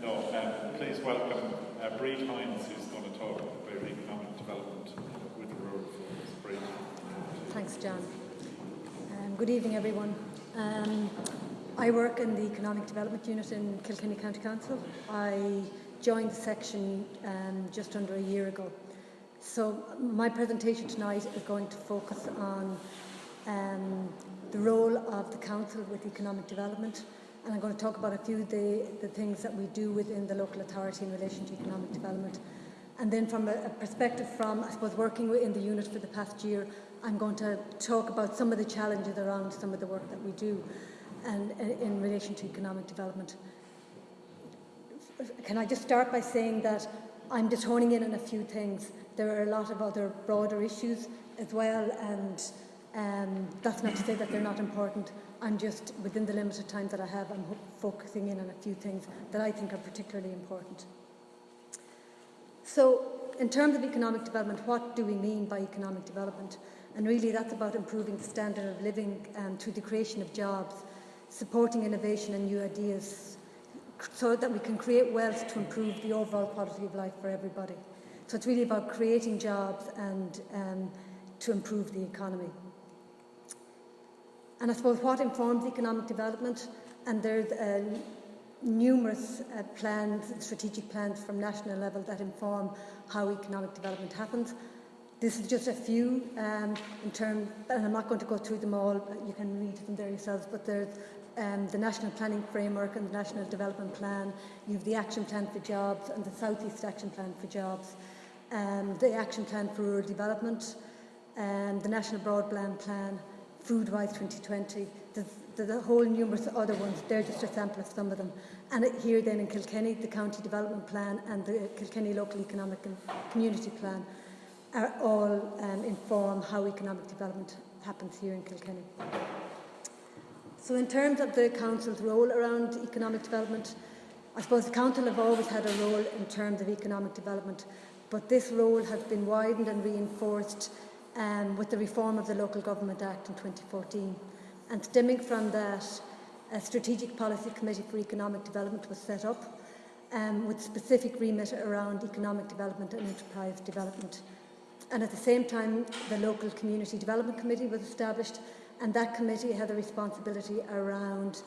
Please welcome Breed Hines, who's going to talk about economic development with rural focus. Breed. Thanks, John. Good evening, everyone. I work in the Economic Development Unit in Kilkenny County Council. I joined the section just under a year ago. So my presentation tonight is going to focus on the role of the Council with economic development, and I'm going to talk about a few of the things that we do within the local authority in relation to economic development. And then from a perspective from, I suppose, working in the unit for the past year, I'm going to talk about some of the challenges around some of the work that we do and in relation to economic development. Can I just start by saying that I'm just honing in on a few things. There are a lot of other broader issues as well, and that's not to say that they're not important. I'm just, within the limited time that I have, I'm focusing in on a few things that I think are particularly important. So, in terms of economic development, what do we mean by economic development? And really that's about improving the standard of living through the creation of jobs, supporting innovation and new ideas, so that we can create wealth to improve the overall quality of life for everybody. So it's really about creating jobs and to improve the economy. And I suppose what informs economic development, and there's numerous plans, strategic plans from national level that inform how economic development happens. This is just a few in terms, and I'm not going to go through them all, you can read them there yourselves, but there's the National Planning Framework and the National Development Plan. You have the Action Plan for Jobs and the South East Action Plan for Jobs, the Action Plan for Rural Development, the National Broadband Plan, Foodwise 2020, there's a whole numerous other ones. They're just a sample of some of them. And here then in Kilkenny, the County Development Plan and the Kilkenny Local Economic and Community Plan are all inform how economic development happens here in Kilkenny. So in terms of the Council's role around economic development, I suppose the Council have always had a role in terms of economic development, but this role has been widened and reinforced with the reform of the Local Government Act in 2014. And stemming from that, a Strategic Policy Committee for Economic Development was set up with specific remit around economic development and enterprise development. And at the same time, the Local Community Development Committee was established, and that committee had a responsibility around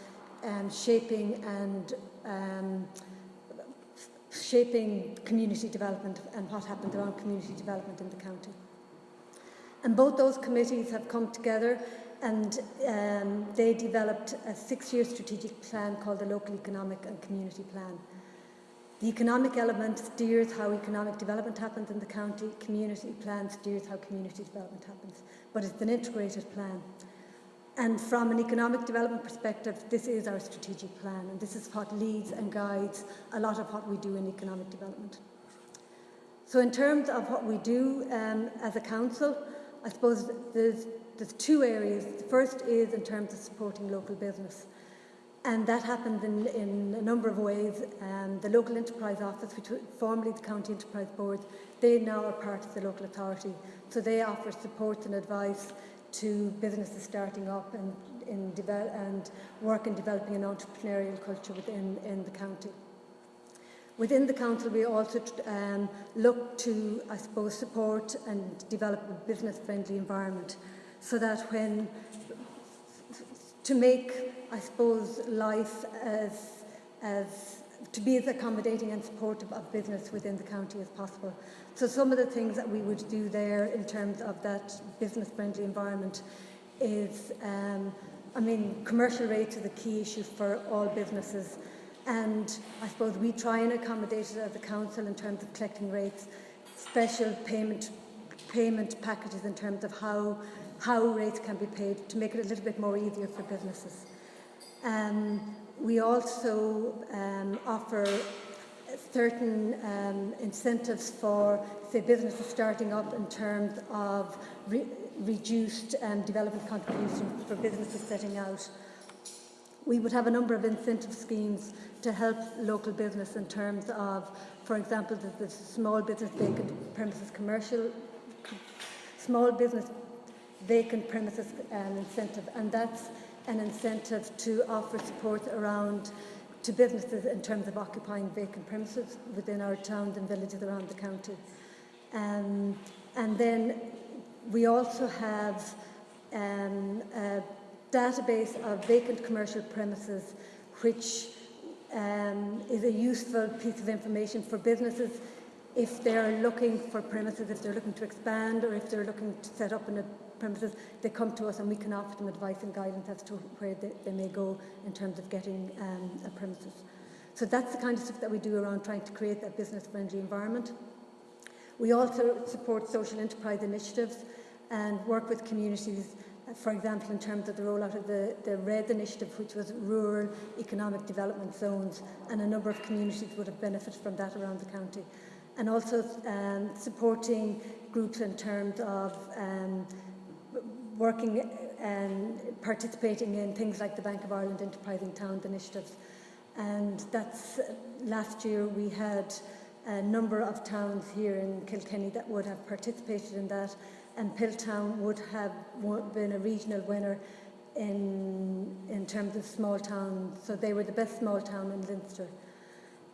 shaping community development and what happened around community development in the county. And both those committees have come together, and they developed a 6-year strategic plan called the Local Economic and Community Plan. The economic element steers how economic development happens in the county. Community plan steers how community development happens. But it's an integrated plan. And from an economic development perspective, this is our strategic plan, and this is what leads and guides a lot of what we do in economic development. So in terms of what we do as a council, I suppose there's two areas. The first is in terms of supporting local business. And that happens in a number of ways. The Local Enterprise Office, which was formerly the County Enterprise Board, they now are part of the local authority. So they offer support and advice to businesses starting up and work in developing an entrepreneurial culture within the county. Within the council, we also look to, I suppose, support and develop a business-friendly environment, so that to make, I suppose, life to be as accommodating and supportive of business within the county as possible. So some of the things that we would do there in terms of that business-friendly environment is, commercial rates is a key issue for all businesses. And I suppose we try and accommodate it as a council in terms of collecting rates, special payment packages in terms of how rates can be paid to make it a little bit more easier for businesses. We also offer certain incentives for, say, businesses starting up in terms of reduced development contributions for businesses setting out. We would have a number of incentive schemes to help local business in terms of, for example, the small business vacant premises small business vacant premises incentive, and that's an incentive to offer support around to businesses in terms of occupying vacant premises within our towns and villages around the county. And then we also have a database of vacant commercial premises, which is a useful piece of information for businesses if they're looking for premises, if they're looking to expand, or if they're looking to set up in a premises. They come to us and we can offer them advice and guidance as to where they may go in terms of getting a premises. So that's the kind of stuff that we do around trying to create that business-friendly environment. We also support social enterprise initiatives and work with communities, for example, in terms of the rollout of the RED initiative, which was Rural Economic Development Zones, and a number of communities would have benefited from that around the county. And also supporting groups in terms of working and participating in things like the Bank of Ireland Enterprising Towns initiatives. And that's, last year we had a number of towns here in Kilkenny that would have participated in that, and Piltown would have been a regional winner in terms of small towns. So they were the best small town in Leinster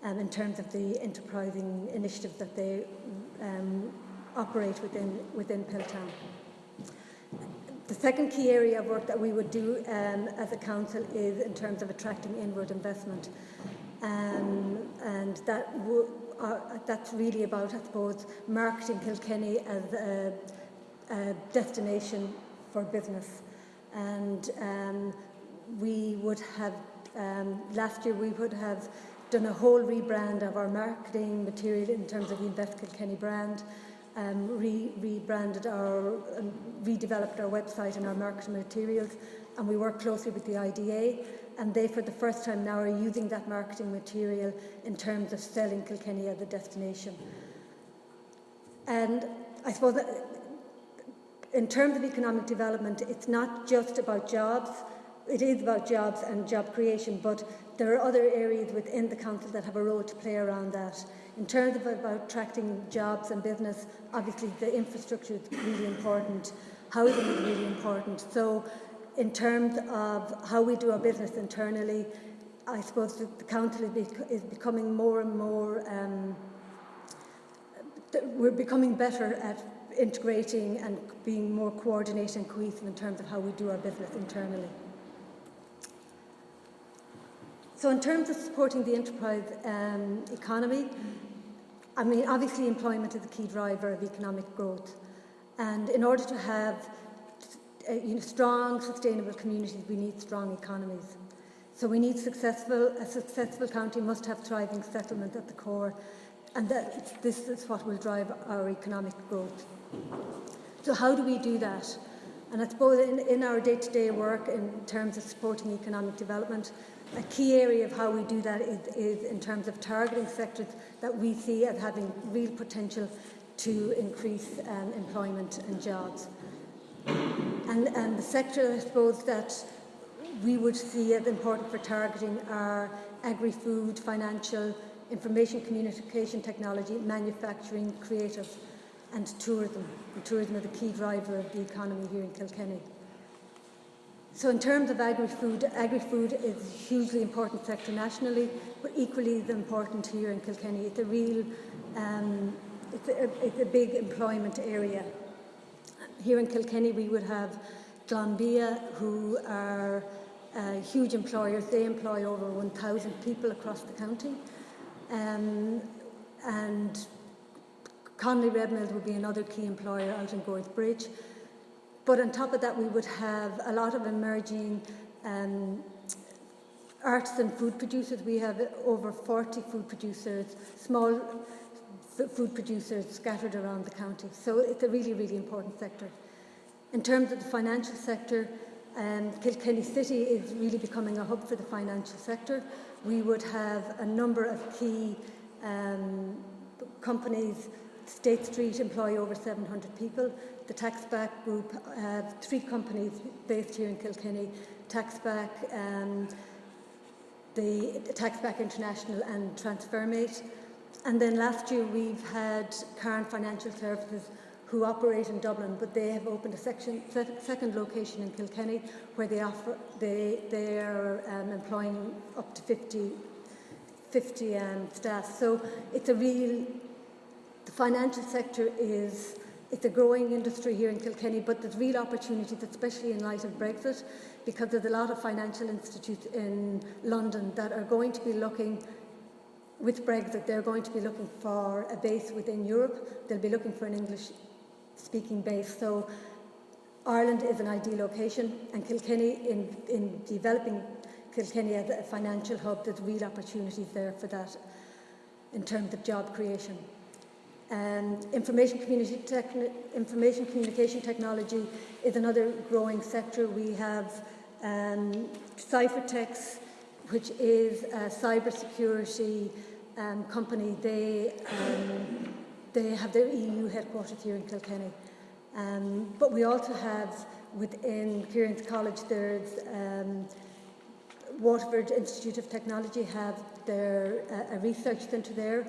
in terms of the enterprising initiatives that they operate within Piltown. The second key area of work that we would do as a council is in terms of attracting inward investment. And that's really about, I suppose, marketing Kilkenny as a destination for business. And we would have, last year we would have done a whole rebrand of our marketing material in terms of the Invest Kilkenny brand, rebranded redeveloped our website and our marketing materials, and we work closely with the IDA, and they for the first time now are using that marketing material in terms of selling Kilkenny as a destination. And I suppose that in terms of economic development, it's not just about jobs. It is about jobs and job creation, but there are other areas within the council that have a role to play around that. In terms of about attracting jobs and business, obviously the infrastructure is really important. Housing is really important. So in terms of how we do our business internally, I suppose the council is becoming more and more, we're becoming better at integrating and being more coordinated and cohesive in terms of how we do our business internally. So in terms of supporting the enterprise economy, I mean, obviously employment is a key driver of economic growth. And in order to have strong, sustainable communities, we need strong economies. So we need a successful county must have thriving settlement at the core, and this is what will drive our economic growth. So how do we do that? And I suppose in our day-to-day work in terms of supporting economic development, a key area of how we do that is in terms of targeting sectors that we see as having real potential to increase employment and jobs. And the sector, I suppose, that we would see as important for targeting are agri-food, financial, information communication technology, manufacturing, creative, and tourism. And tourism is a key driver of the economy here in Kilkenny. So in terms of agri-food is a hugely important sector nationally, but equally as important here in Kilkenny. It's a real, it's a big employment area. Here in Kilkenny we would have Glanbia, who are huge employers. They employ over 1,000 people across the county. And Conley Red Mills would be another key employer out in Gorse Bridge. But on top of that, we would have a lot of emerging artisan food producers. We have over 40 food producers, small food producers scattered around the county. So it's a really, really important sector. In terms of the financial sector, Kilkenny City is really becoming a hub for the financial sector. We would have a number of key companies. State Street employ over 700 people. The Taxback Group have 3 companies based here in Kilkenny, Taxback, the Taxback International and Transfermate. And then last year we've had Cairn Financial Services, who operate in Dublin, but they have opened a second location in Kilkenny where they are employing up to 50 50 staff. So it's a real, the financial sector it's a growing industry here in Kilkenny, but there's real opportunities, especially in light of Brexit, because there's a lot of financial institutes in London that are going to be looking, with Brexit, they're going to be looking for a base within Europe. They'll be looking for an English-speaking base. So Ireland is an ideal location, and Kilkenny, in developing Kilkenny as a financial hub, there's real opportunities there for that in terms of job creation. Information communication technology is another growing sector. We have Cyphertex, which is a cybersecurity company. They have their EU headquarters here in Kilkenny. But we also have within Kieran's College, there's Waterford Institute of Technology have a research centre there,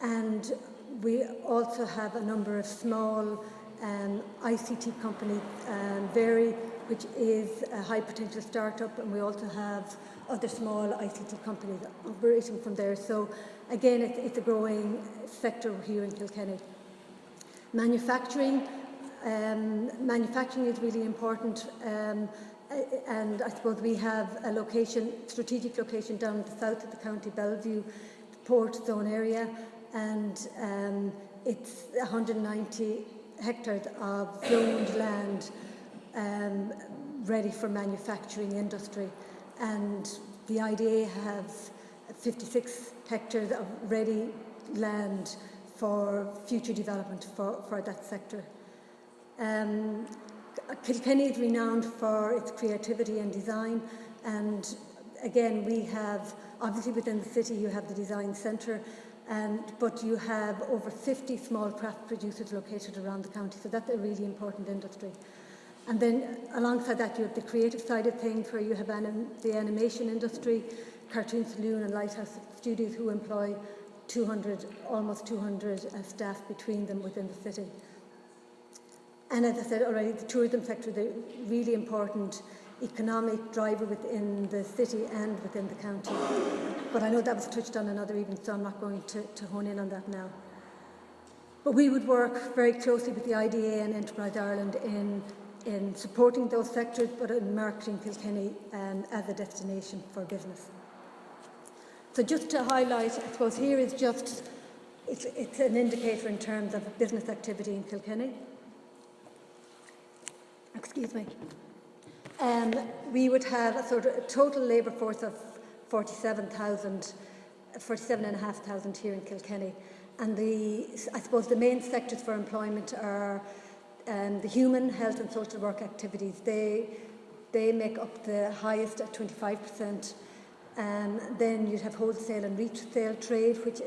and we also have a number of small ICT companies, which is a high potential startup, and we also have other small ICT companies operating from there. So again, it's a growing sector here in Kilkenny. Manufacturing is really important, and I suppose we have a strategic location down in the south of the county, Bellevue, the port zone area, and it's 190 hectares of zoned land ready for manufacturing industry, and the IDA have 56 hectares of ready land for future development for that sector. Kilkenny is renowned for its creativity and design, and again we have, obviously within the city you have the design centre, but you have over 50 small craft producers located around the county, so that's a really important industry. And then alongside that you have the creative side of things, where you have the animation industry, Cartoon Saloon and Lighthouse Studios, who employ almost 200 staff between them within the city. And as I said already, the tourism sector is a really important economic driver within the city and within the county. But I know that was touched on another evening, so I'm not going to hone in on that now. But we would work very closely with the IDA and Enterprise Ireland in supporting those sectors, but in marketing Kilkenny as a destination for business. So just to highlight, I suppose here is just, it's an indicator in terms of business activity in Kilkenny. Excuse me. We would have a sort of a total labour force of 47,500 here in Kilkenny. And I suppose the main sectors for employment are the human, health and social work activities. They make up the highest at 25%. Then you'd have wholesale and retail trade, which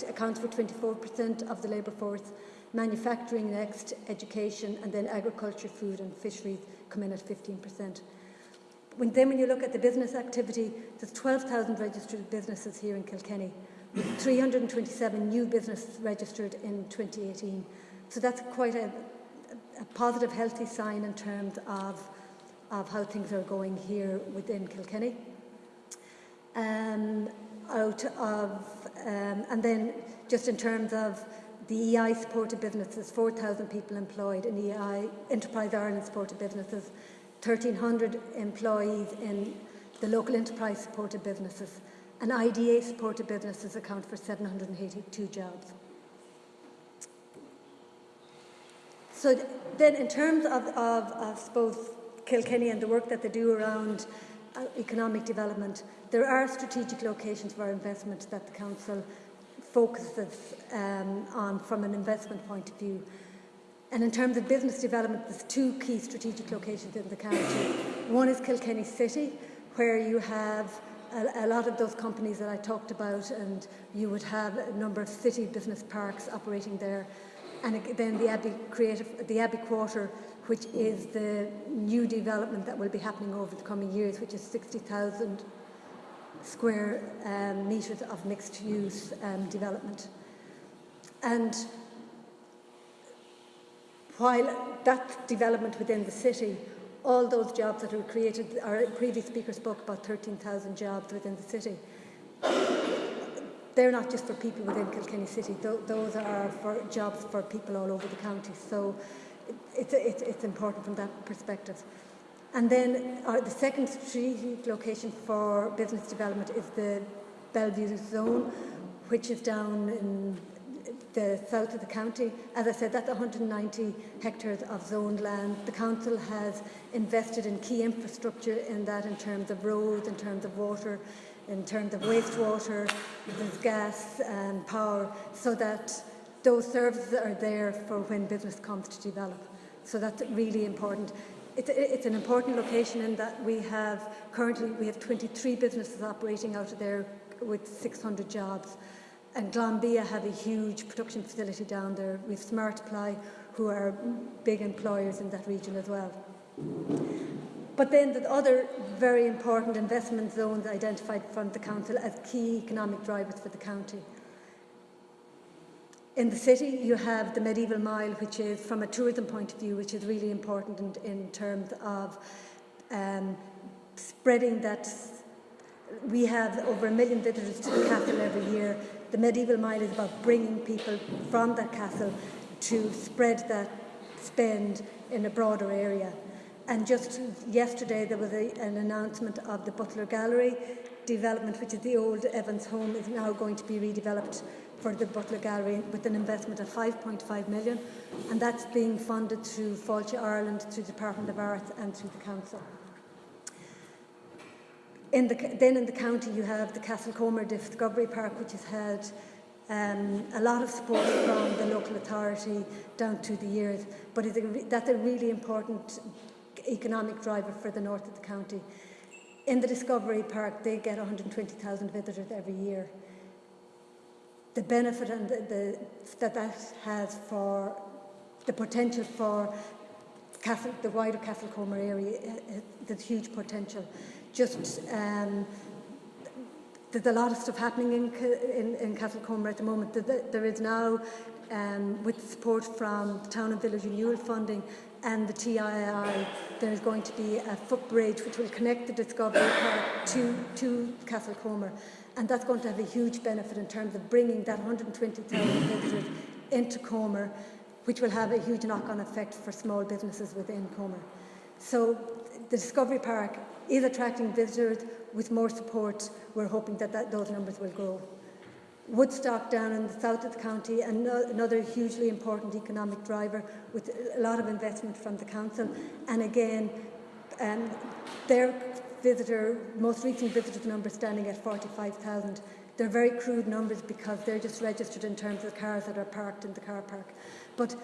accounts for 24% of the labour force. Manufacturing next, education, and then agriculture, food and fisheries come in at 15%. When you look at the business activity, there's 12,000 registered businesses here in Kilkenny, with 327 new businesses registered in 2018. So that's quite a positive, healthy sign in terms of how things are going here within Kilkenny. And then just in terms of the EI supported businesses, 4,000 people employed in EI, Enterprise Ireland supported businesses, 1,300 employees in the local enterprise supported businesses, and IDA supported businesses account for 782 jobs. So then in terms of I suppose, Kilkenny and the work that they do around economic development, there are strategic locations for investment that the Council focuses on from an investment point of view. And in terms of business development, there's two key strategic locations in the county. One is Kilkenny City, where you have a lot of those companies that I talked about, and you would have a number of city business parks operating there. And then the Abbey Quarter, which is the new development that will be happening over the coming years, which is 60,000 square metres of mixed-use development. And while that development within the city, all those jobs that are created, our previous speaker spoke about 13,000 jobs within the city. they're not just for people within Kilkenny City. Those are for jobs for people all over the county. So it's important from that perspective. And then the second strategic location for business development is the Bellevue zone, which is down in the south of the county. As I said, that's 190 hectares of zoned land. The council has invested in key infrastructure in that, in terms of roads, in terms of water, in terms of wastewater, there's gas and power, so that those services are there for when business comes to develop. So that's really important. It's an important location in that currently we have 23 businesses operating out of there with 600 jobs. And Glanbia have a huge production facility down there. We have SmartPly, who are big employers in that region as well. But then the other very important investment zones identified from the council as key economic drivers for the county. In the city, you have the Medieval Mile, which is, from a tourism point of view, which is really important in terms of spreading that. We have over 1 million visitors to the castle every year. The Medieval Mile is about bringing people from that castle to spread that spend in a broader area. And just yesterday there was an announcement of the Butler Gallery development, which is the old Evans home, is now going to be redeveloped for the Butler Gallery with an investment of 5.5 million, and that's being funded through Fáilte Ireland, through the Department of Arts and through the council. Then in the county you have the Castlecomer Discovery Park, which has had a lot of support from the local authority down through the years, but that's a really important economic driver for the north of the county. In the Discovery Park, they get 120,000 visitors every year. The benefit and that has for the potential for the wider Castlecomer area, there's huge potential. Just there's a lot of stuff happening in Castlecomer at the moment. There is now, with support from Town and Village Renewal Funding and the TII, there is going to be a footbridge which will connect the Discovery Park to Castlecomer, and that's going to have a huge benefit in terms of bringing that 120,000 visitors into Comer, which will have a huge knock-on effect for small businesses within Comer. So the Discovery Park is attracting visitors. With more support, we're hoping that those numbers will grow. Woodstock down in the south of the county, another hugely important economic driver with a lot of investment from the council. And again, their most recent visitor numbers standing at 45,000. They're very crude numbers because they're just registered in terms of cars that are parked in the car park. But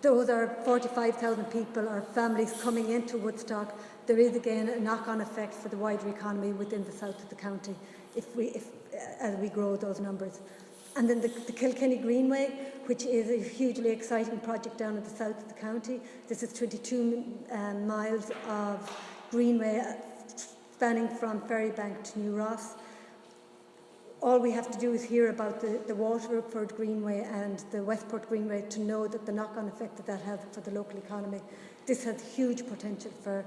those are 45,000 people or families coming into Woodstock. There is again a knock-on effect for the wider economy within the south of the county as we grow those numbers. And then the Kilkenny Greenway, which is a hugely exciting project down in the south of the county. This is 22 miles of greenway spanning from Ferrybank to New Ross. All we have to do is hear about the Waterford Greenway and the Westport Greenway to know that the knock-on effect that has for the local economy. This has huge potential for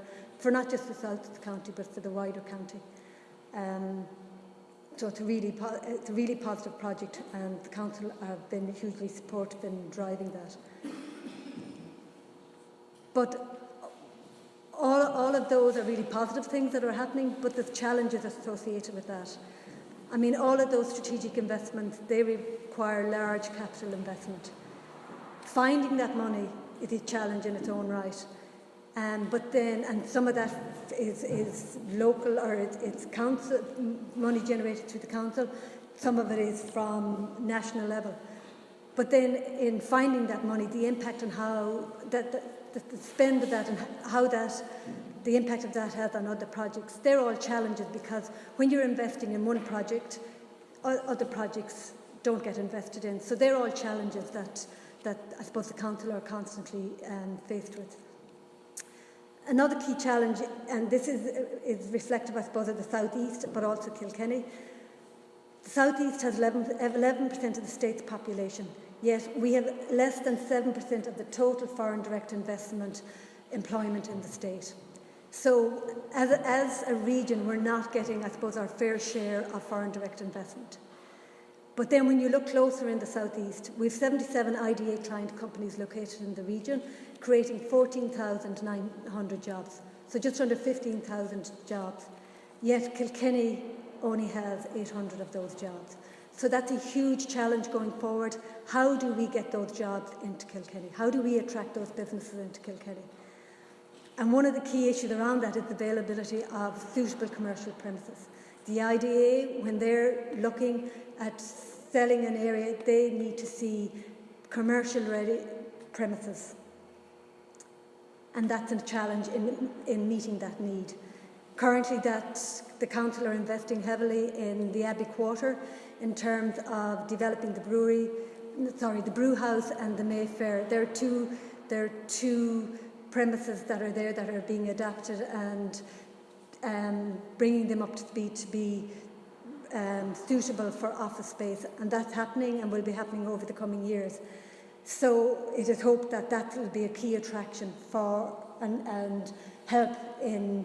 not just the south of the county, but for the wider county. So it's a really positive project, and the council have been hugely supportive in driving that. But all of those are really positive things that are happening, but there's challenges associated with that. I mean, all of those strategic investments, they require large capital investment. Finding that money is a challenge in its own right. And some of that is local, or it's council money generated through the council. Some of it is from national level. But then in finding that money, the impact on how the spend of that and how the impact of that has on other projects, they're all challenges, because when you're investing in one project, other projects don't get invested in. So they're all challenges that I suppose the council are constantly faced with. Another key challenge, and this is reflective, I suppose, of the South East, but also Kilkenny. The South East has 11% of the state's population, yet we have less than 7% of the total foreign direct investment employment in the state. So as a region, we're not getting, I suppose, our fair share of foreign direct investment. But then when you look closer in the southeast, we have 77 IDA client companies located in the region, creating 14,900 jobs, so just under 15,000 jobs. Yet Kilkenny only has 800 of those jobs. So that's a huge challenge going forward. How do we get those jobs into Kilkenny? How do we attract those businesses into Kilkenny? And one of the key issues around that is the availability of suitable commercial premises. The IDA, when they're looking at selling an area, they need to see commercial-ready premises. And that's a challenge in meeting that need. Currently, the council are investing heavily in the Abbey Quarter in terms of developing the brew house and the Mayfair. There are two premises that are there that are being adapted and bringing them up to speed to be suitable for office space, and that's happening and will be happening over the coming years. So it is hoped that that will be a key attraction for and help in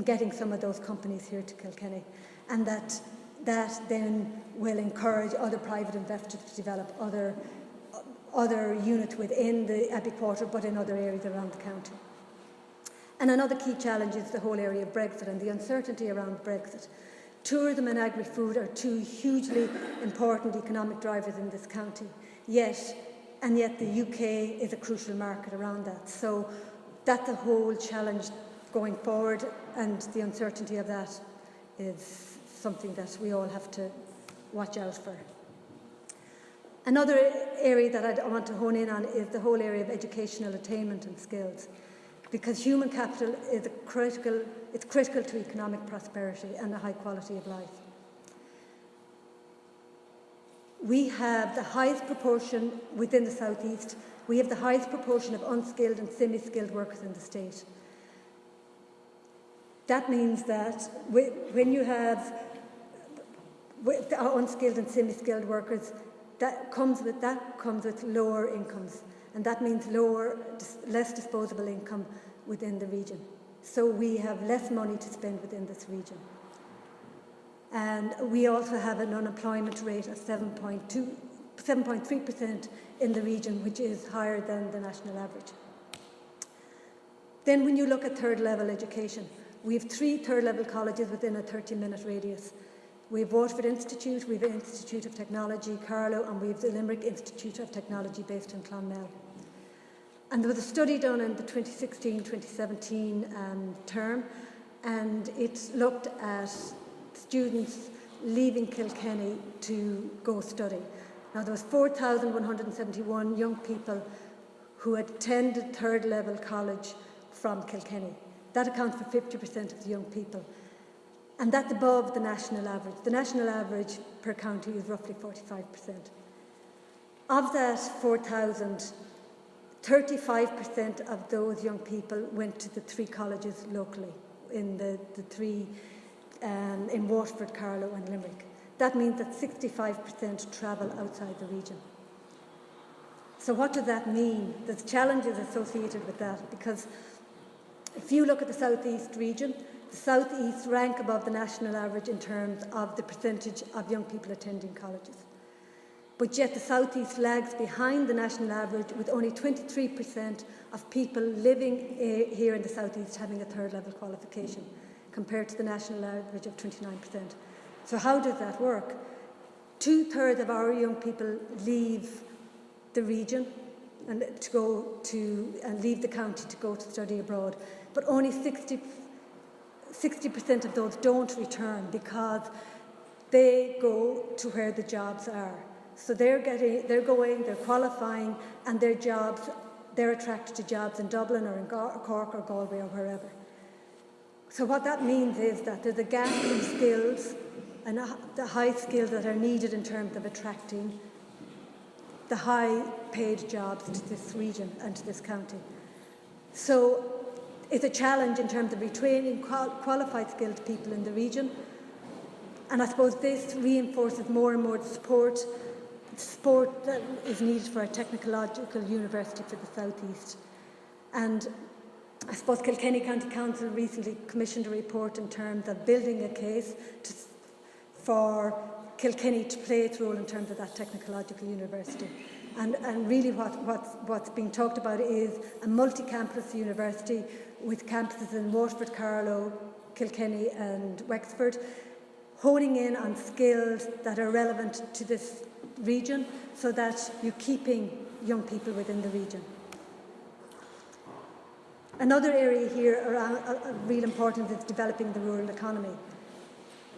getting some of those companies here to Kilkenny, and that then will encourage other private investors to develop other units within the Abbey Quarter, but in other areas around the county. And another key challenge is the whole area of Brexit and the uncertainty around Brexit. Tourism and agri-food are two hugely important economic drivers in this county, yet the UK is a crucial market around that. So that's a whole challenge going forward, and the uncertainty of that is something that we all have to watch out for. Another area that I want to hone in on is the whole area of educational attainment and skills, because human capital is critical to economic prosperity and a high quality of life. We have the highest proportion within the southeast. We have the highest proportion of unskilled and semi-skilled workers in the state. That means that when you have unskilled and semi-skilled workers, that comes with lower incomes, and that means less disposable income within the region. So we have less money to spend within this region. And we also have an unemployment rate of 7.3% in the region, which is higher than the national average. Then when you look at third level education, we have 3 third level colleges within a 30-minute radius. We have Waterford Institute, we have the Institute of Technology, Carlow, and we have the Limerick Institute of Technology based in Clonmel. And there was a study done in the 2016-2017 term, and it looked at students leaving Kilkenny to go study. Now, there was 4,171 young people who attended third level college from Kilkenny. That accounts for 50% of the young people. And that's above the national average. The national average per county is roughly 45%. Of that 4,000, 35% of those young people went to the 3 colleges locally, in the 3 in Waterford, Carlow and Limerick. That means that 65% travel outside the region. So what does that mean? There's challenges associated with that, because if you look at the southeast region, the southeast rank above the national average in terms of the percentage of young people attending colleges. But yet the southeast lags behind the national average, with only 23% of people living here in the southeast having a third level qualification, compared to the national average of 29%. So how does that work? 2/3 of our young people leave the region and leave the county to go to study abroad, but only 60% of those don't return, because they go to where the jobs are. So they're qualifying, and they're attracted to jobs in Dublin or in Cork or Galway or wherever. So what that means is that there's a gap in skills and the high skills that are needed in terms of attracting the high-paid jobs to this region and to this county. So it's a challenge in terms of retraining qualified, skilled people in the region. And I suppose this reinforces more and more the support that is needed for a technological university for the southeast. And I suppose Kilkenny County Council recently commissioned a report in terms of building a case for Kilkenny to play its role in terms of that technological university. And really what's being talked about is a multi-campus university with campuses in Waterford, Carlow, Kilkenny and Wexford, honing in on skills that are relevant to this region so that you're keeping young people within the region. Another area here around real importance is developing the rural economy.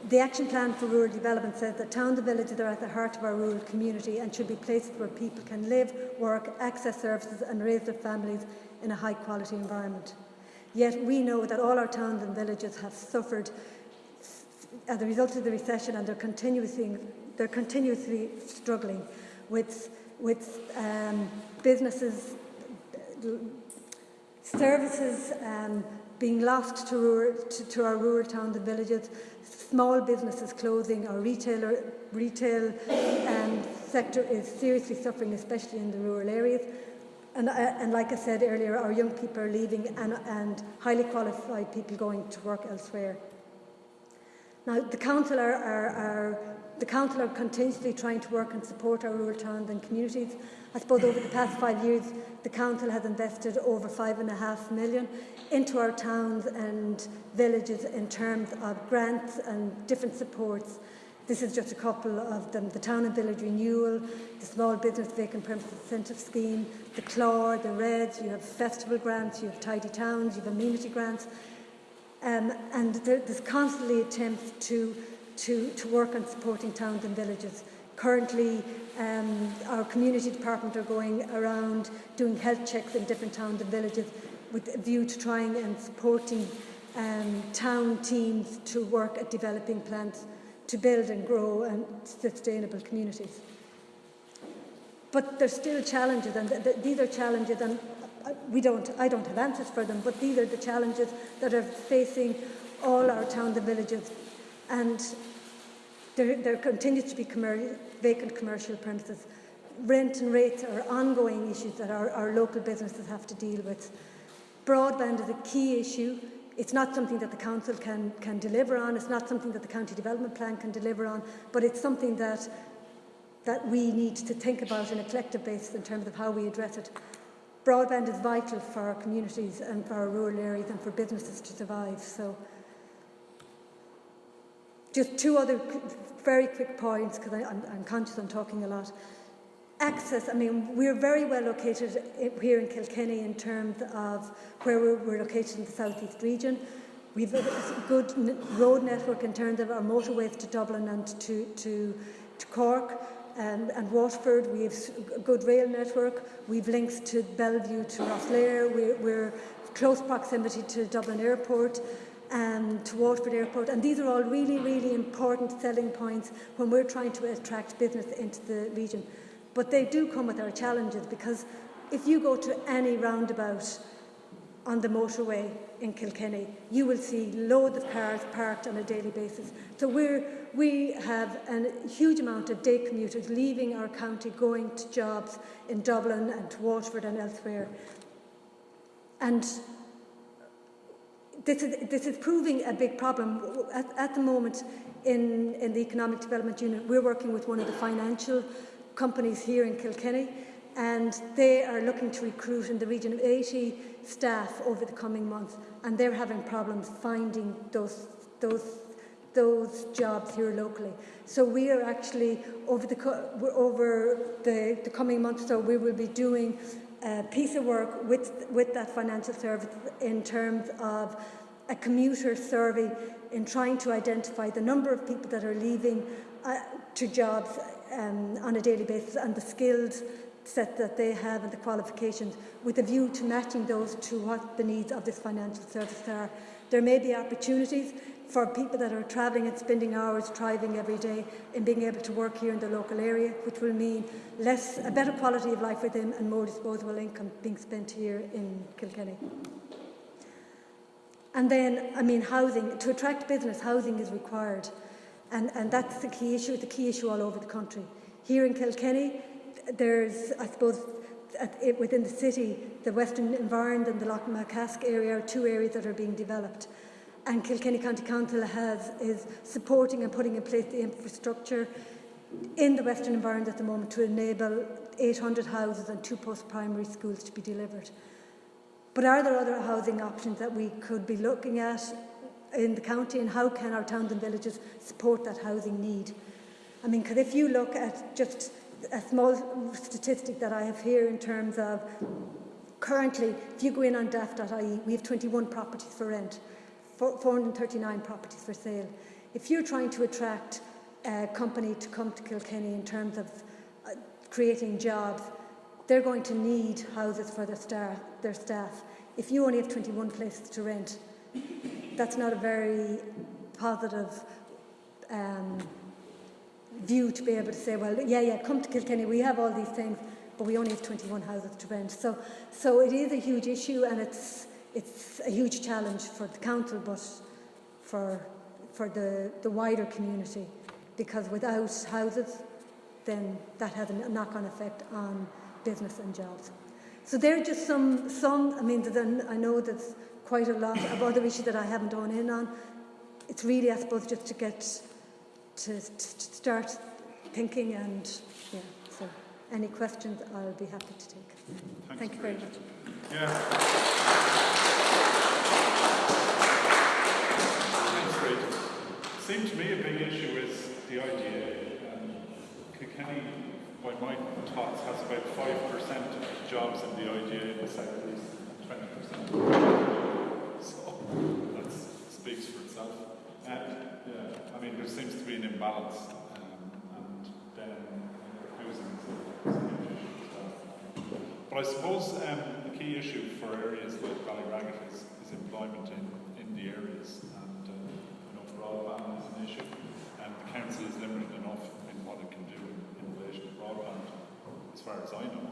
The Action Plan for Rural Development says that towns and villages are at the heart of our rural community and should be places where people can live, work, access services and raise their families in a high quality environment. Yet we know that all our towns and villages have suffered as a result of the recession, and they're continuously struggling with businesses, services being lost to our rural towns and villages, small businesses closing, our retail sector is seriously suffering, especially in the rural areas. And like I said earlier, our young people are leaving and highly qualified people going to work elsewhere. Now, the council are continuously trying to work and support our rural towns and communities. I suppose over the past 5 years, the council has invested over $5.5 million into our towns and villages in terms of grants and different supports. This is just a couple of them: the Town and Village Renewal, the Small Business Vacant Premises Incentive Scheme, the CLAR, the REDS, you have festival grants, you have Tidy Towns, you have amenity grants. And there's constantly attempts to work on supporting towns and villages. Currently, our community department are going around doing health checks in different towns and villages with a view to trying and supporting town teams to work at developing plans to build and grow and sustainable communities. But there's still challenges, and these are challenges, and I don't have answers for them, but these are the challenges that are facing all our towns and villages. And there continues to be vacant commercial premises. Rent and rates are ongoing issues that our local businesses have to deal with. Broadband is a key issue. It's not something that the council can deliver on. It's not something that the county development plan can deliver on, but it's something that we need to think about on a collective basis in terms of how we address it. Broadband is vital for our communities and for our rural areas and for businesses to survive. So, just two other very quick points, because I'm conscious I'm talking a lot. Access, I mean, we're very well located here in Kilkenny in terms of where we're located in the southeast region. We've a good road network in terms of our motorways to Dublin and to Cork and Waterford. We have a good rail network. We've links to Bellevue, to Rosslare. We're close proximity to Dublin Airport and to Waterford Airport. And these are all really, really important selling points when we're trying to attract business into the region. But they do come with our challenges, because if you go to any roundabout on the motorway in Kilkenny, you will see loads of cars parked on a daily basis. So we have a huge amount of day commuters leaving our county, going to jobs in Dublin and to Waterford and elsewhere. And this is proving a big problem. At the moment, in the Economic Development Unit, we're working with one of the financial companies here in Kilkenny, and they are looking to recruit in the region of 80 staff over the coming months, and they're having problems finding those jobs here locally. So we are actually over the coming months, so we will be doing a piece of work with that financial service in terms of a commuter survey in trying to identify the number of people that are leaving to jobs on a daily basis and the skills set that they have and the qualifications, with a view to matching those to what the needs of this financial service are. There may be opportunities for people that are travelling and spending hours driving every day in being able to work here in the local area, which will mean a better quality of life for them and more disposable income being spent here in Kilkenny. And then, I mean, housing. To attract business, housing is required. And that's the key issue all over the country. Here in Kilkenny, there's, I suppose, within the city, the Western Environment and the Lochmacask area are two areas that are being developed. And Kilkenny County Council is supporting and putting in place the infrastructure in the Western environment at the moment to enable 800 houses and 2 post-primary schools to be delivered. But are there other housing options that we could be looking at in the county, and how can our towns and villages support that housing need? I mean, because if you look at just a small statistic that I have here in terms of currently, if you go in on daft.ie, we have 21 properties for rent, 439 properties for sale. If you're trying to attract a company to come to Kilkenny in terms of creating jobs, they're going to need houses for their staff. If you only have 21 places to rent, that's not a very positive view to be able to say, well, yeah, come to Kilkenny, we have all these things, but we only have 21 houses to rent. So it is a huge issue, and it's a huge challenge for the council, but for the wider community, because without houses, then that has a knock-on effect on business and jobs. So there are just some. I mean, I know there's quite a lot of other issues that I haven't gone in on. It's really, I suppose, just to get to start thinking, and yeah. So any questions, I'll be happy to take. Thank you very much. Yeah. Thanks, Rachel. It seemed to me a big issue is the idea. Kilkenny, by my thoughts, has about 5% of jobs in the IGA in the sector, 20%. So that speaks for itself. Yeah, I mean, there seems to be an imbalance, and then housing is a huge issue as well. But I suppose the key issue for areas like Ballyragget is employment in the areas, and broadband is an issue, and the council is limited enough in what it can do in relation to broadband, as far as I know.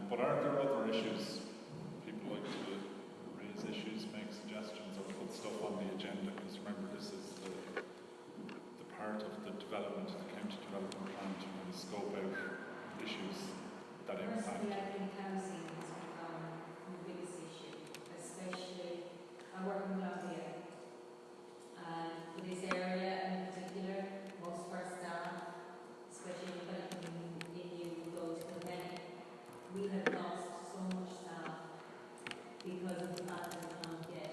But are there other issues? People like to raise issues, make suggestions, or put stuff on the agenda, because remember, this is the part of the development, the county development plan, to really scope out issues that impact. Personally, I think housing has become the biggest issue, especially I'm working with Untitled. And for this area in particular, most of our staff, especially when you go to Kilkenny, we have lost so much staff because of the fact that we can't get,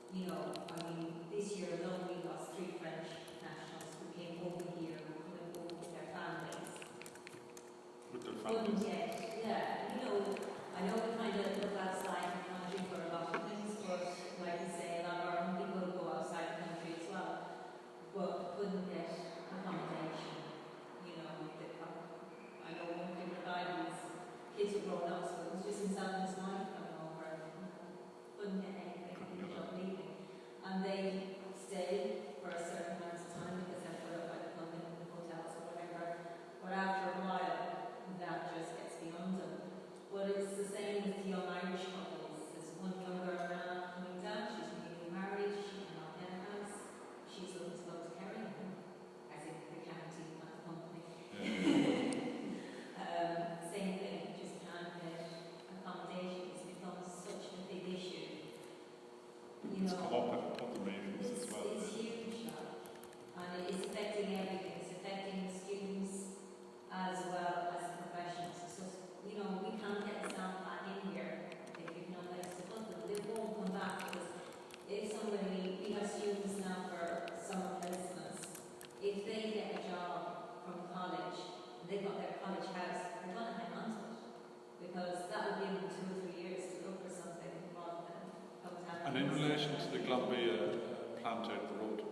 I mean, this year alone we lost 3 French nationals who came over here, who couldn't go with their families. With their families? Yeah, I know we kind of look outside the country for a lot of things, but like you say, a lot of our own people go outside the country as well, but couldn't get accommodation. I know one particular guy whose kids were grown up, so it was just himself and his wife coming over, couldn't get anything, ended up leaving. And they stayed for a certain amount of time because they're put up by the company in the hotels or whatever, but after a while, that just gets beyond them. But it's the same with the young Irish couples. There's one younger man coming down, she's newly married, she's in our penthouse, she's looking to go to Kerry, as in the county, not the company. Same thing, just can't get accommodation. It's become such a big issue. It's come up at other meetings as well. It's huge now, and it is affecting everything. It's affecting the students as well as the professionals. So, we can't get the staff back in here if we've no place to put them. They won't come back, because if we have students now for summer placements, if they get a job from college, they've got their college house, they're going to hang on to it, because that will give them 2 or 3 years to look for something rather than come to have. And in relation to the Glanbia plant out the road,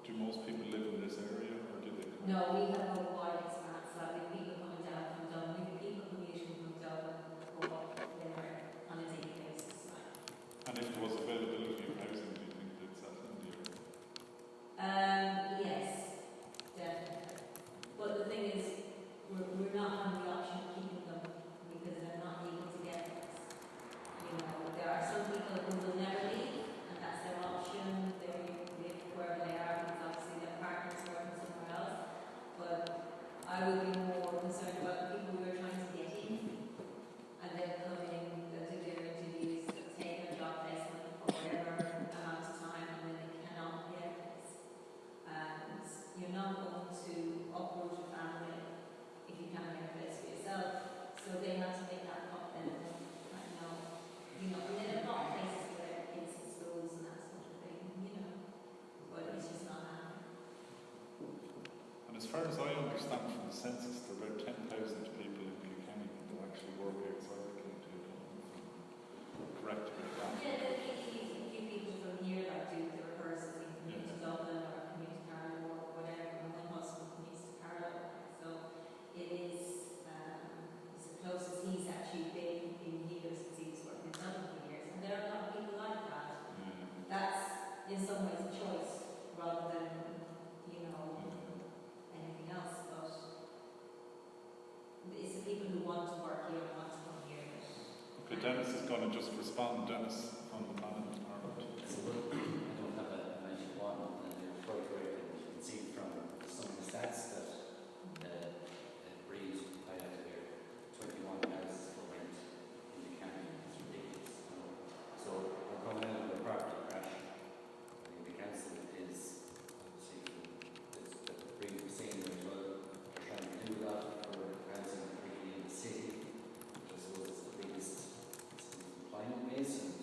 do most people live in this area, or do they? No, we have a wide expanse. Like, we have people coming down from Dublin, we have people commuting from Dublin go up there on a daily basis. And if there was availability of housing, do you think they'd settle in the area? Yes, definitely. But the thing is, we're not having the option of keeping them because they're not able to get us. There are some people who will never leave, and that's their option. They live wherever they are, because obviously their partner's working somewhere else. But direct you with that. Yeah, there are a few people from here that do the rehearsals in Community Dublin or Community Carlow or whatever, and one husband commutes to Carlow. So it is, it's the closest he's actually been in years since he was working in Dublin for years. And there are a lot of people like that. That's in some ways a choice rather than, you know, anything else. But it's the people who want to work here and want to come here. Okay, Dennis is going to just respond. Dennis from the Planning Department. I don't have a magic wand, and you're quite right. And you can see from some of the stats that Breed highlighted here, 21 houses for rent in the county. It's ridiculous. So we're coming out of a property crash. I think the council is obviously, that Breed was saying as well, we're trying to do a lot for housing, particularly in the city, which I suppose is the biggest employment base, and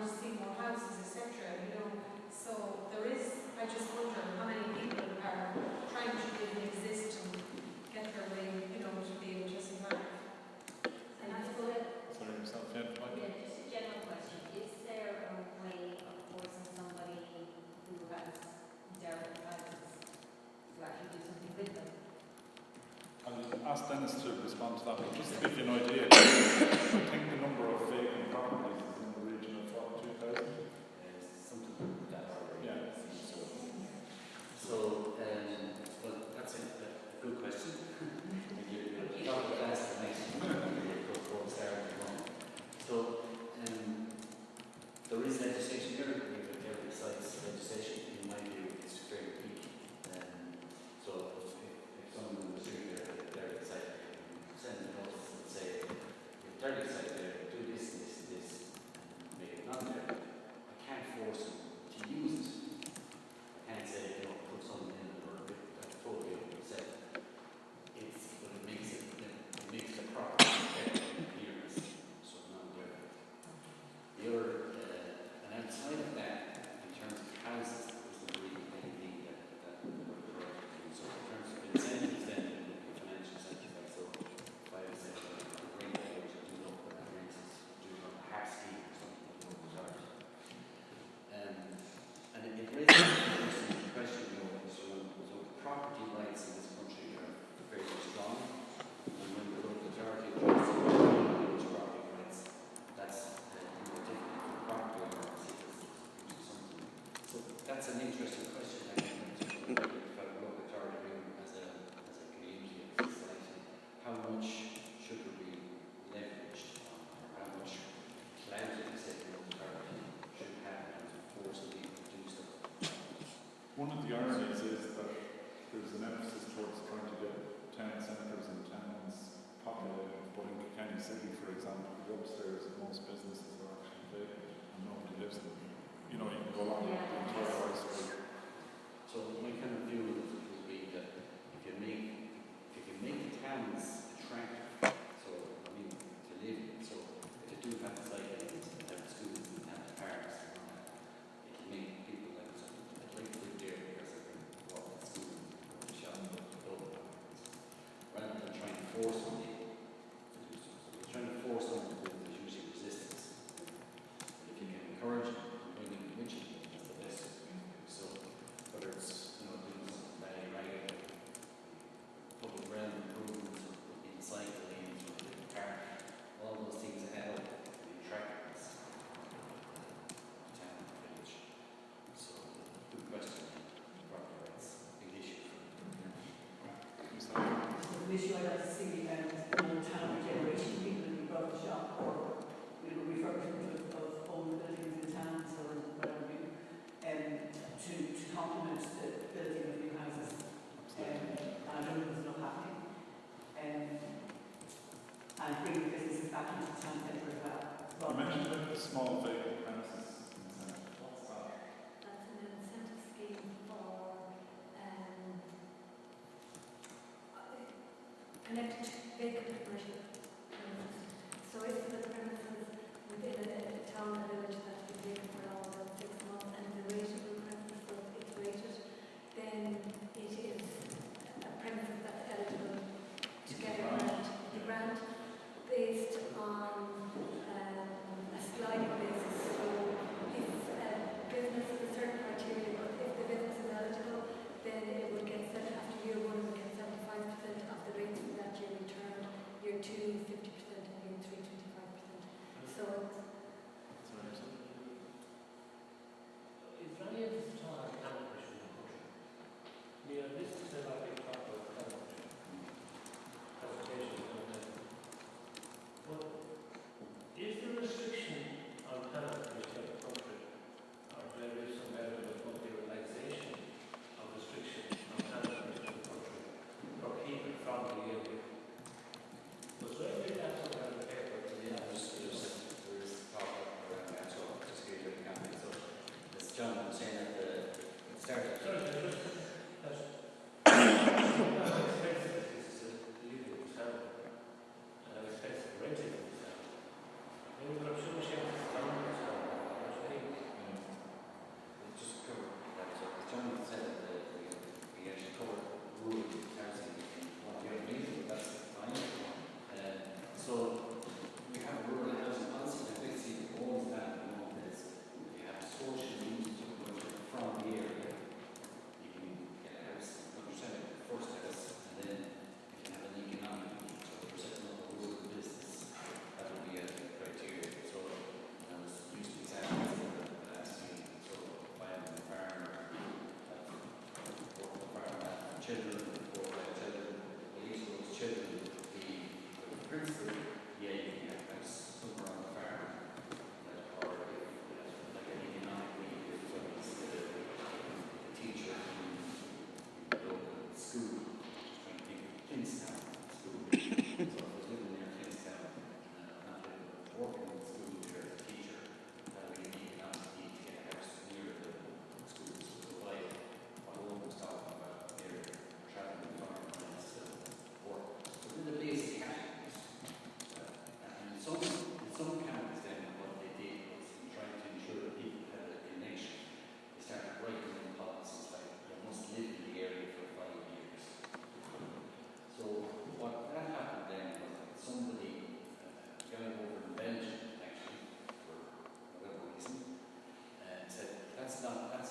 to see more houses, etc. You know, so there is. I just wonder how many people are trying to live and exist and get their way, you know, to be able to survive. And I suppose, Sorry, yourself, yeah, Mike? yeah, just a general question. Is there a way of forcing somebody who has derelict houses to actually do something with them? I'll ask Dennis to respond to that, but just to give you an idea, I think the number of vacant properties is in the region of what, 2,000? Something like that already. Yeah. So, well, that's a good question. You're probably asked the next before starting the month. So, there is legislation here, we have every sites legislation. In my view, it's very weak. So, if someone was doing their site, send a notice and say, your dirty site there, do this and this and this, and make it non there. I can't force them to use it. I can't say, you know, put something in it or that's totally upset. But it makes the property better in appearance, so not there. The other, and outside of that, in terms of houses, isn't really anything that we're correct. So in terms of incentives, then financial incentives, like so, if I was saying, rent out, do look at that rent, do a half scheme or something, you know, resort. And it raises an interesting question, you know, so property rights in this country are very strong, and when the local authority tries to manage property rights, that's more difficult for property owners to something. So that's an interesting question, I think, about local authority as a community, as a society. How much should there be leveraged on, or how much clout, as I said, the local authority should have in terms of forcing people to do stuff? One of the ironies is that there's an emphasis towards trying to get town centres and towns populated, but in Kilkenny City, for example, the upstairs of most businesses are actually vacant and nobody lives in them. You know, you can go along with the entire high street. So my kind of view would be that if you can make the towns attractive, so I mean to live in, so if you do have cycling and have schools and have parks and all that, it can make people like something. I'd like to live there because I can walk to school or to shop or to go to parks, rather than trying to force somebody to do something. So if you're trying to force someone to do it, there's usually resistance. But if you can encourage them and bring them with you, that's the best thing you can do. So whether it's, you know, doing something Ballyragget, public realm improvements, or putting in cycle lanes, or the park, all those things add up to the attractiveness of the town and village. So, good question. Property rights, big issue. The issue I'd like to see more town regeneration, people in the growth shop or refurbishment of old buildings in towns or whatever, to complement the building of new houses. And I don't know there's enough happening. And bringing businesses back into the town centre as well. You mentioned the small vacant premises incentive. What's that? That's an incentive scheme for connected to vacant commercial premises. So if the premises within a town or village that has been vacant for more than 6 months and the rateable premises, so it's rated, then it is a premises that's eligible to get a grant. The grant based on a sliding basis. So if a business has a certain criteria, but if the business is eligible, then it would get set after year 1, it would get 75% of the rates for that year returned, year 2, 50%, and year 3, 25%. children, or children, well, each of those children would be the principal, yeah, you can have house somewhere on the farm, or if, like an economic need, if somebody's the teacher in the local school, just trying to think of Kingstown school, so if I was living near Kingstown, not living, working in the school there as a teacher, that would be an economic need to get a house near the schools to provide what Owen was talking about, near traveling farm and still work. So they're the basic categories. And in some counties then what they did was in trying to ensure that people had a connection, they started writing in policies like you must live in the area for 5 years. So what that happened then was that somebody, a guy over in Belgium actually, for whatever reason, said that's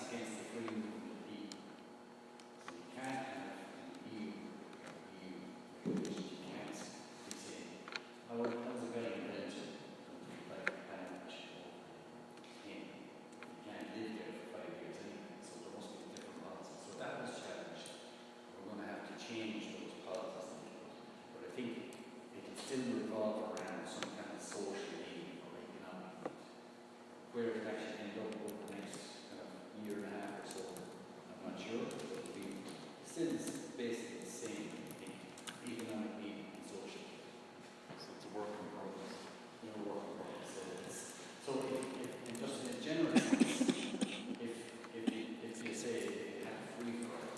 against the free movement of people. So you can't have an EU regulation, you can't be saying, I was a guy in Belgium, like Ballyragget, you can't live there for 5 years anyway, so there must be a different policy. So that was challenged. We're going to have to change those policies, but I think it can still revolve around some kind of social need or economic need. Where it actually end up over the next kind of year and a half or so, I'm not sure, but it'll be still basically the same thing, economic need and social. So it's a work in progress. Work in progress. So if just in a general sense, if you say you had a free for all,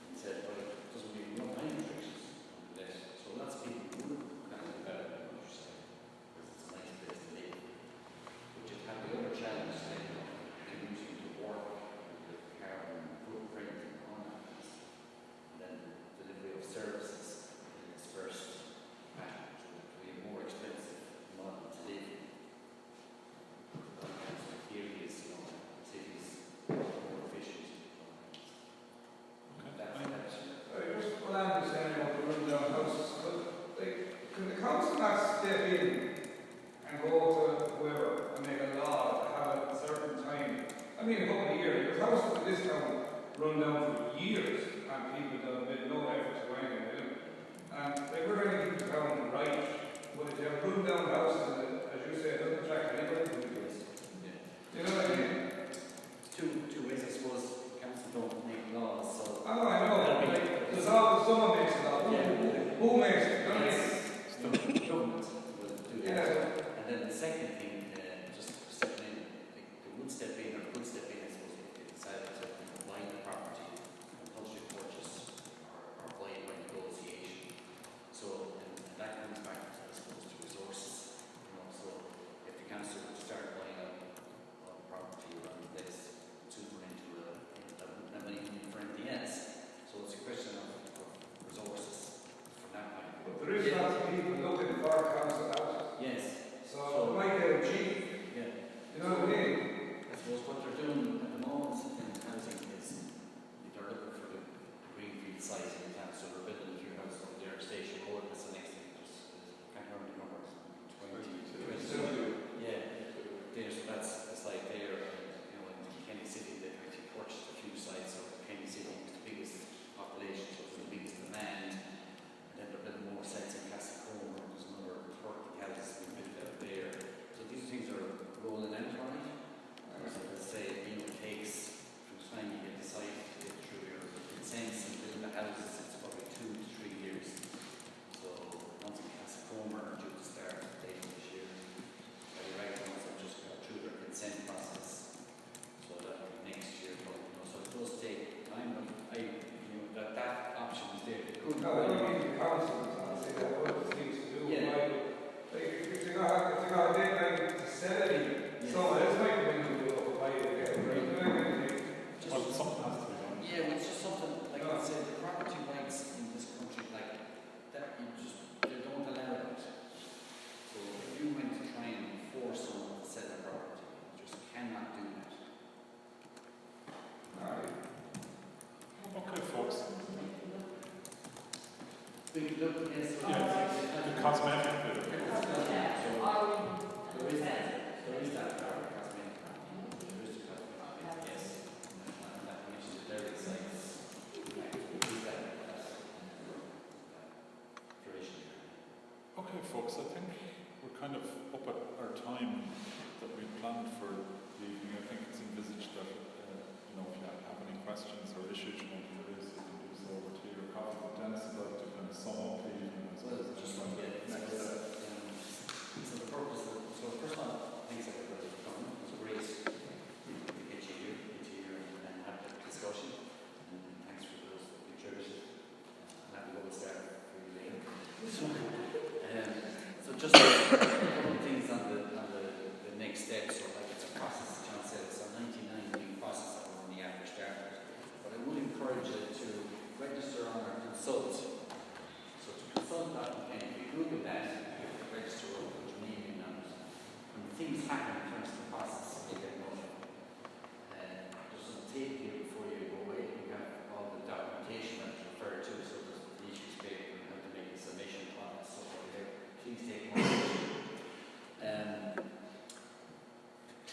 and said, well, it doesn't really know any restrictions on this, so lots of people would kind of develop the countryside, because it's a nice place to live. But you'd have the other challenge then of commuting to work with carbon footprint and all that, and then delivery of services in a dispersed fashion, so it would be a more expensive model to live in. The theory is, cities are more efficient. That's Just what I'm saying about the rundown houses, can the council not step in and go to whoever and make a law to have a certain time? I mean, a couple of years. There's houses in this town run down for years and people don't make no effort to anything with them. And we're trying to keep the town right, but if you have run down houses, as you say, it doesn't attract anybody to do this. You know what I mean? two ways, I suppose. Council don't make laws, so I know, like, there's always someone makes it up. Yeah. Who makes it? Don't yes, it? government will do that. Yeah. And then the second thing, just stepping in, they would step in or could step in, I suppose, if they decided to buy the property, compulsory purchase, or buy it by negotiation. So, and that comes back, I suppose, to resources. So if the council would start buying up property around the place, super into that wouldn't have any money for anything else. So it's a question of resources from that point of view. But there is lots of people looking for council houses. Yes. So it might get cheap. Yeah. You know what I mean? I suppose what they're doing at the moment in housing is they're looking for the greenfield site in town, so they're building a few houses over there, Station Road, that's the next thing, just can't remember the numbers, 20. Yeah, there, so that's the site there, and in Kilkenny City they've actually purchased a few sites, so Kilkenny City is the biggest population, so it's the biggest demand, and then they're building more sites in Castlecombe, there's another 30 houses being built out there, so these things are rolling out, right? So let's say, it takes from the time you get the site to get through your consents and build the houses, it's probably 2 to 3 years. So once in Castlecombe are due to start later this year, Ballyragget ones have just got through their consent process. So that will be next year, but so it does take time, but that option is there. They could No, I don't mean the council to say that what it needs to do. Yeah. Like, if they got a deadline to sell it, someone else might come in and do it, buy it again, right? You know what I mean? Well, something has to be done. Yeah, well, it's just something, like I said, the property rights in this country, like, that, they don't allow it. So if you went to try and force someone to sell a property, you just cannot do that. Alright. Okay, folks. Big look, yes, Yeah, the cosmetic bit. So, there is that part of cosmetic. There is the cosmetic, yes. And that mentions the dairy sites.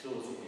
close